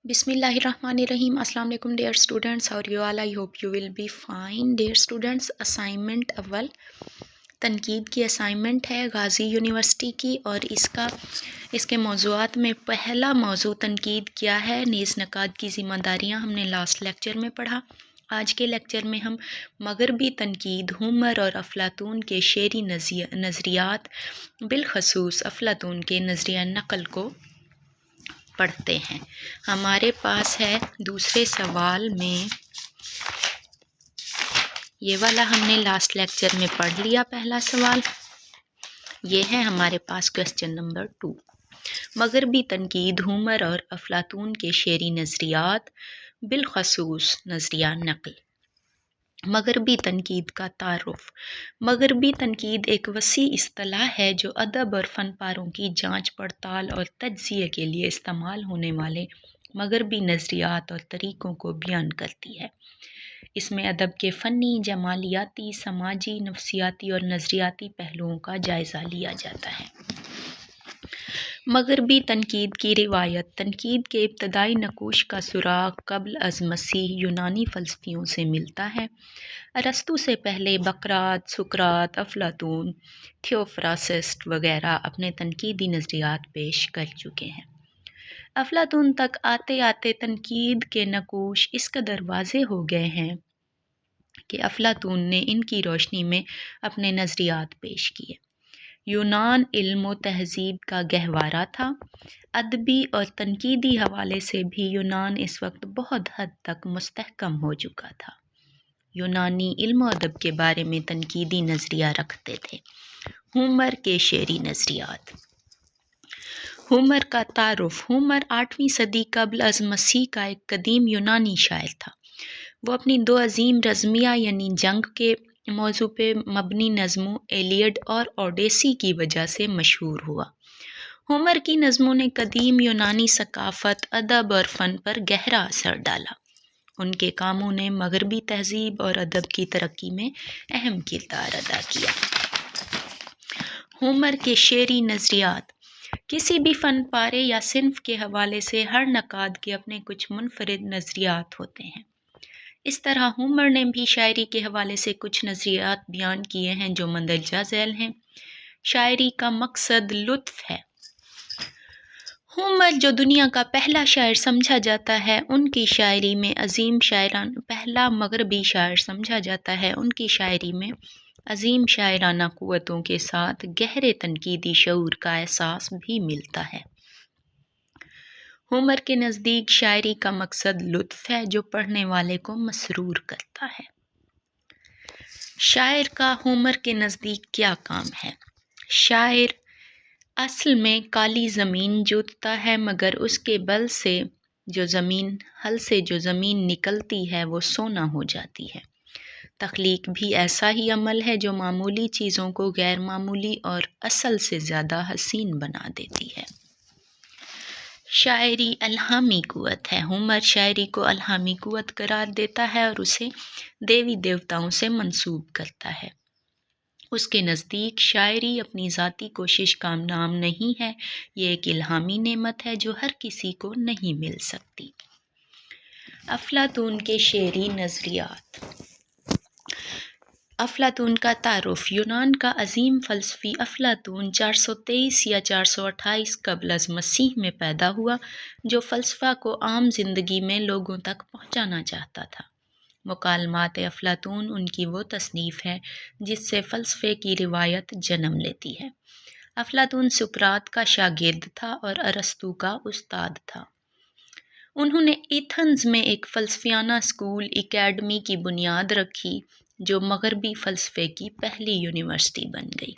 بسم اللہ الرحمن الرحیم. السلام علیکم ڈیئر اسٹوڈنٹس. اور you all I hope you will be fine. Dear students, assignment اول تنقید کی اسائنمنٹ ہے غازی یونیورسٹی کی، اور اس کے موضوعات میں پہلا موضوع تنقید کیا ہے، نیز نقاد کی ذمہ داریاں، ہم نے لاسٹ لیکچر میں پڑھا. آج کے لیکچر میں ہم مغربی تنقید، ہومر اور افلاطون کے شعری نظریات، بالخصوص افلاطون کے نظریہ نقل کو پڑھتے ہیں. ہمارے پاس ہے دوسرے سوال میں، یہ والا ہم نے لاسٹ لیکچر میں پڑھ لیا. پہلا سوال یہ ہے ہمارے پاس کوسچن نمبر 2. مغربی تنقید، ہومر اور افلاطون کے شعری نظریات، بالخصوص نظریہ نقل. مغربی تنقید کا تعارف. مغربی تنقید ایک وسیع اصطلاح ہے جو ادب اور فن پاروں کی جانچ پڑتال اور تجزیے کے لیے استعمال ہونے والے مغربی نظریات اور طریقوں کو بیان کرتی ہے. اس میں ادب کے فنی، جمالیاتی، سماجی، نفسیاتی اور نظریاتی پہلوؤں کا جائزہ لیا جاتا ہے. مغربی تنقید کی روایت. تنقید کے ابتدائی نقوش کا سراغ قبل از مسیح یونانی فلسفیوں سے ملتا ہے. ارسطو سے پہلے بقراط، سقراط، افلاطون، تھیوفراسسٹ وغیرہ اپنے تنقیدی نظریات پیش کر چکے ہیں. افلاطون تک آتے آتے تنقید کے نقوش اس قدر واضح ہو گئے ہیں کہ افلاطون نے ان کی روشنی میں اپنے نظریات پیش کیے. یونان علم و تہذیب کا گہوارہ تھا. ادبی اور تنقیدی حوالے سے بھی یونان اس وقت بہت حد تک مستحکم ہو چکا تھا. یونانی علم و ادب کے بارے میں تنقیدی نظریہ رکھتے تھے. ہومر کے شعری نظریات. ہومر کا تعارف. ہومر 8ویں صدی قبل از مسیح کا ایک قدیم یونانی شاعر تھا. وہ اپنی 2 عظیم رزمیہ یعنی جنگ کے موضوع پہ مبنی نظموں ایلیڈ اور اوڈیسی کی وجہ سے مشہور ہوا. ہومر کی نظموں نے قدیم یونانی ثقافت، ادب اور فن پر گہرا اثر ڈالا. ان کے کاموں نے مغربی تہذیب اور ادب کی ترقی میں اہم کردار ادا کیا. ہومر کے شعری نظریات. کسی بھی فن پارے یا صنف کے حوالے سے ہر نقاد کے اپنے کچھ منفرد نظریات ہوتے ہیں. اس طرح ہومر نے بھی شاعری کے حوالے سے کچھ نظریات بیان کیے ہیں جو مندرجہ ذیل ہیں. شاعری کا مقصد لطف ہے. ہومر جو دنیا کا پہلا شاعر سمجھا جاتا ہے، ان کی شاعری میں عظیم پہلا مغربی شاعر سمجھا جاتا ہے. ان کی شاعری میں عظیم شاعرانہ قوتوں کے ساتھ گہرے تنقیدی شعور کا احساس بھی ملتا ہے. ہومر کے نزدیک شاعری کا مقصد لطف ہے جو پڑھنے والے کو مسرور کرتا ہے. شاعر کا ہومر کے نزدیک کیا کام ہے؟ شاعر اصل میں کالی زمین جوتتا ہے، مگر اس کے حل سے جو زمین نکلتی ہے وہ سونا ہو جاتی ہے. تخلیق بھی ایسا ہی عمل ہے جو معمولی چیزوں کو غیر معمولی اور اصل سے زیادہ حسین بنا دیتی ہے. شاعری الہامی قوت ہے. ہومر شاعری کو الہامی قوت قرار دیتا ہے اور اسے دیوی دیوتاؤں سے منسوب کرتا ہے. اس کے نزدیک شاعری اپنی ذاتی کوشش کا نام نہیں ہے، یہ ایک الہامی نعمت ہے جو ہر کسی کو نہیں مل سکتی. افلاطون کے شعری نظریات. افلاطون کا تعارف. یونان کا عظیم فلسفی افلاطون 423 یا 428 قبل از مسیح میں پیدا ہوا، جو فلسفہ کو عام زندگی میں لوگوں تک پہنچانا چاہتا تھا. مکالمات افلاطون ان کی وہ تصنیف ہے جس سے فلسفے کی روایت جنم لیتی ہے. افلاطون سقراط کا شاگرد تھا اور ارسطو کا استاد تھا. انہوں نے ایتھنز میں ایک فلسفیانہ اسکول اکیڈمی کی بنیاد رکھی جو مغربی فلسفے کی پہلی یونیورسٹی بن گئی.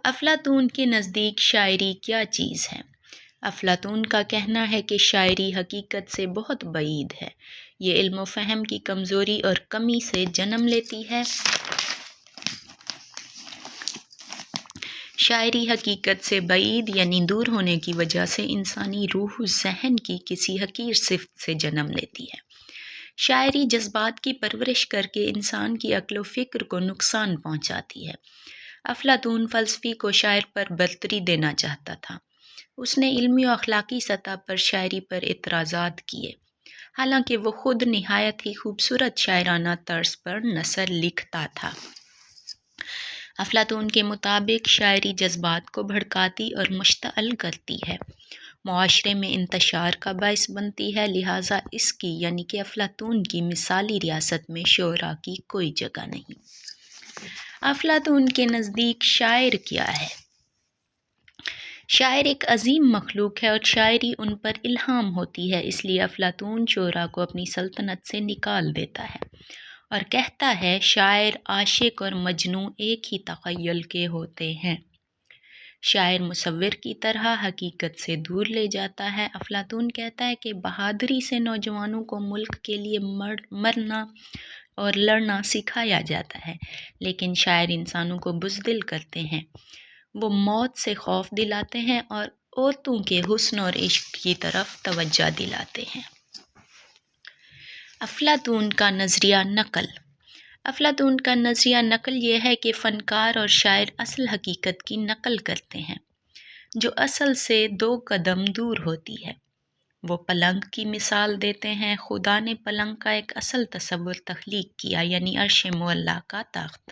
افلاطون کے نزدیک شاعری کیا چیز ہے؟ افلاطون کا کہنا ہے کہ شاعری حقیقت سے بہت بعید ہے. یہ علم و فہم کی کمزوری اور کمی سے جنم لیتی ہے. شاعری حقیقت سے بعید یعنی دور ہونے کی وجہ سے انسانی روح و ذہن کی کسی حقیر صفت سے جنم لیتی ہے. شاعری جذبات کی پرورش کر کے انسان کی عقل و فکر کو نقصان پہنچاتی ہے. افلاطون فلسفی کو شاعر پر برتری دینا چاہتا تھا. اس نے علمی و اخلاقی سطح پر شاعری پر اعتراضات کیے، حالانکہ وہ خود نہایت ہی خوبصورت شاعرانہ طرز پر نثر لکھتا تھا۔ افلاطون کے مطابق شاعری جذبات کو بھڑکاتی اور مشتعل کرتی ہے، معاشرے میں انتشار کا باعث بنتی ہے، لہٰذا اس کی یعنی کہ افلاطون کی مثالی ریاست میں شعراء کی کوئی جگہ نہیں۔ افلاطون کے نزدیک شاعر کیا ہے؟ شاعر ایک عظیم مخلوق ہے اور شاعری ان پر الہام ہوتی ہے، اس لیے افلاطون شعراء کو اپنی سلطنت سے نکال دیتا ہے اور کہتا ہے شاعر، عاشق اور مجنوں ایک ہی تخیل کے ہوتے ہیں۔ شاعر مصور کی طرح حقیقت سے دور لے جاتا ہے۔ افلاطون کہتا ہے کہ بہادری سے نوجوانوں کو ملک کے لیے مرنا اور لڑنا سکھایا جاتا ہے، لیکن شاعر انسانوں کو بزدل کرتے ہیں، وہ موت سے خوف دلاتے ہیں اور عورتوں کے حسن اور عشق کی طرف توجہ دلاتے ہیں۔ افلاطون کا نظریہ نقل۔ افلاطون کا نظریہ نقل یہ ہے کہ فنکار اور شاعر اصل حقیقت کی نقل کرتے ہیں، جو اصل سے 2 قدم دور ہوتی ہے۔ وہ پلنگ کی مثال دیتے ہیں۔ خدا نے پلنگ کا ایک اصل تصور تخلیق کیا، یعنی عرش معلیٰ کا تخت۔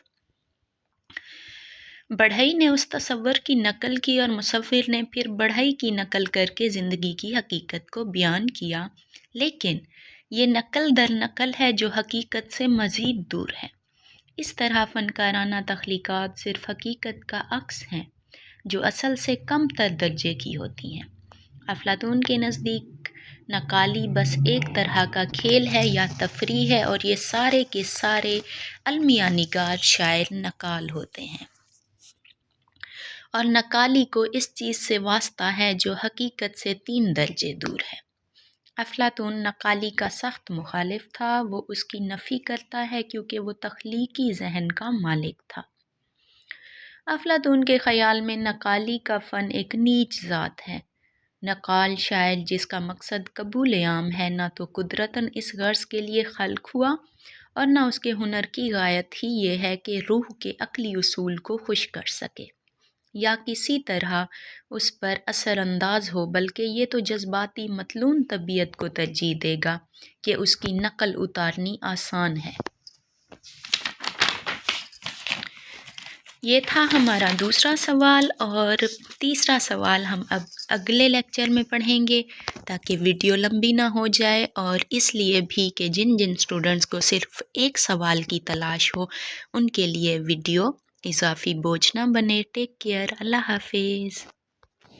بڑھئی نے اس تصور کی نقل کی اور مصور نے پھر بڑھئی کی نقل کر کے زندگی کی حقیقت کو بیان کیا، لیکن یہ نقل در نقل ہے جو حقیقت سے مزید دور ہے۔ اس طرح فنکارانہ تخلیقات صرف حقیقت کا عکس ہیں، جو اصل سے کم تر درجے کی ہوتی ہیں۔ افلاطون کے نزدیک نقالی بس ایک طرح کا کھیل ہے یا تفریح ہے، اور یہ سارے کے سارے المیہ نگار شاعر نقال ہوتے ہیں، اور نقالی کو اس چیز سے واسطہ ہے جو حقیقت سے 3 درجے دور ہے۔ افلاطون نقالی کا سخت مخالف تھا، وہ اس کی نفی کرتا ہے کیونکہ وہ تخلیقی ذہن کا مالک تھا۔ افلاطون کے خیال میں نقالی کا فن ایک نیچ ذات ہے۔ نقال شاعر جس کا مقصد قبول عام ہے، نہ تو قدرتاً اس غرض کے لیے خلق ہوا اور نہ اس کے ہنر کی غایت ہی یہ ہے کہ روح کے عقلی اصول کو خوش کر سکے یا کسی طرح اس پر اثر انداز ہو، بلکہ یہ تو جذباتی مطلون طبیعت کو ترجیح دے گا کہ اس کی نقل اتارنی آسان ہے۔ یہ تھا ہمارا دوسرا سوال، اور تیسرا سوال ہم اب اگلے لیکچر میں پڑھیں گے تاکہ ویڈیو لمبی نہ ہو جائے، اور اس لیے بھی کہ جن اسٹوڈنٹس کو صرف ایک سوال کی تلاش ہو ان کے لیے ویڈیو اضافی بوجھ نہ بنے۔ ٹیک کیئر، اللہ حافظ۔